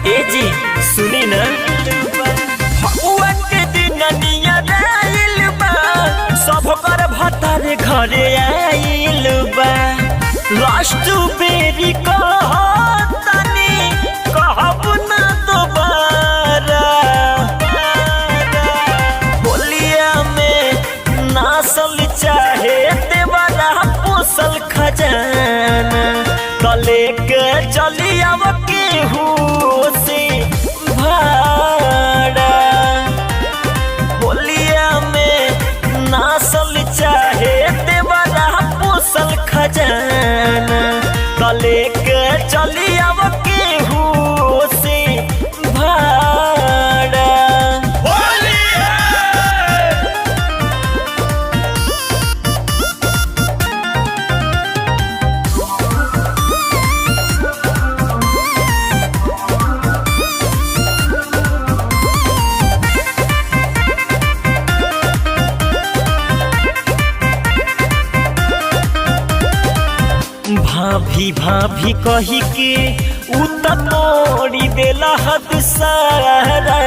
ए जी सुनी ना फगुआ के दिन नियर आइल बा सब कर भतारे घरे आइल बा लास्ट बेरी कहतनी कहब ना दोबारा होलिया में नासल चाहे देवरा पोसल खजाना तले के चली अब केहू से भाड़ा होलिया में नासल चाहे देवरा पोसल खजाना तले के चली अब केहू से भाड़ा भाभी भाभी कही के तोड़ी देला हद सारा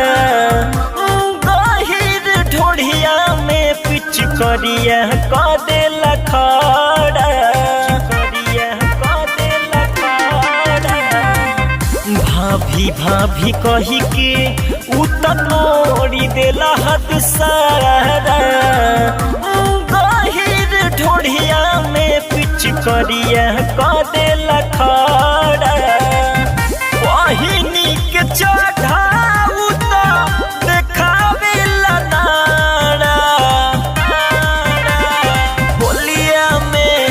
गहिर ढोढ़िया में पिच करिया क देला खड़ा भाभी भाभी कही के तोड़ी देला हद सारा गहिर ढोढ़िया में पिच करिया क देला खड़ा वही के चढ़ाऊ तो देखावेला नारा होलिया में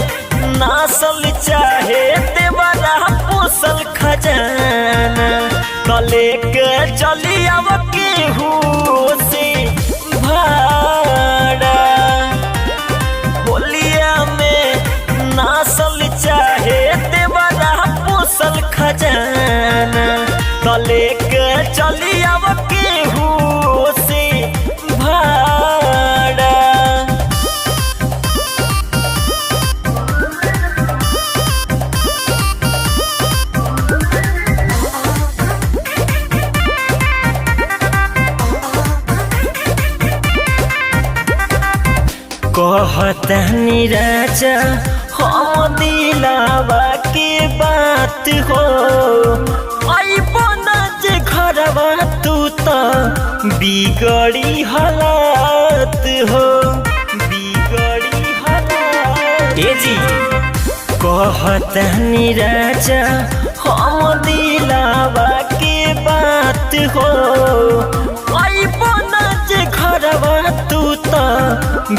नासल चाहे देवरा पोसल खजाना तले के चली अब केहू से भाड़ा होलिया में नासल चाहे देवरा पोसल खजाना तले के चली अब केहू से भाड़ा कहतनी राजा हम दिलावा के बात हो अइबना जे घरवा तू तो बिगड़ी हालात हो बिगड़ी हालात ए जी कहतनी राजा हम दिलावा के बात हो अइबना जे घरवा तू तो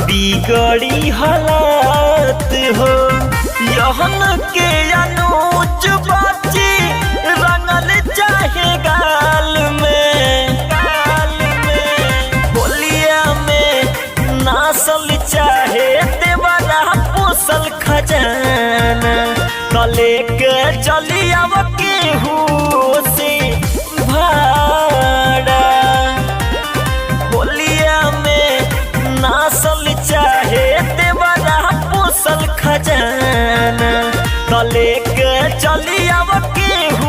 बिगड़ी हालात हो यहन के अनुज बाची रंगल चाहे गाल में होलिया में नासल चाहे देवरा पोसल खजाना तले के चली अब केहू से भाड़ा होलिया में नासल चाहे देवरा पोसल खजाना तले के चली अब केहू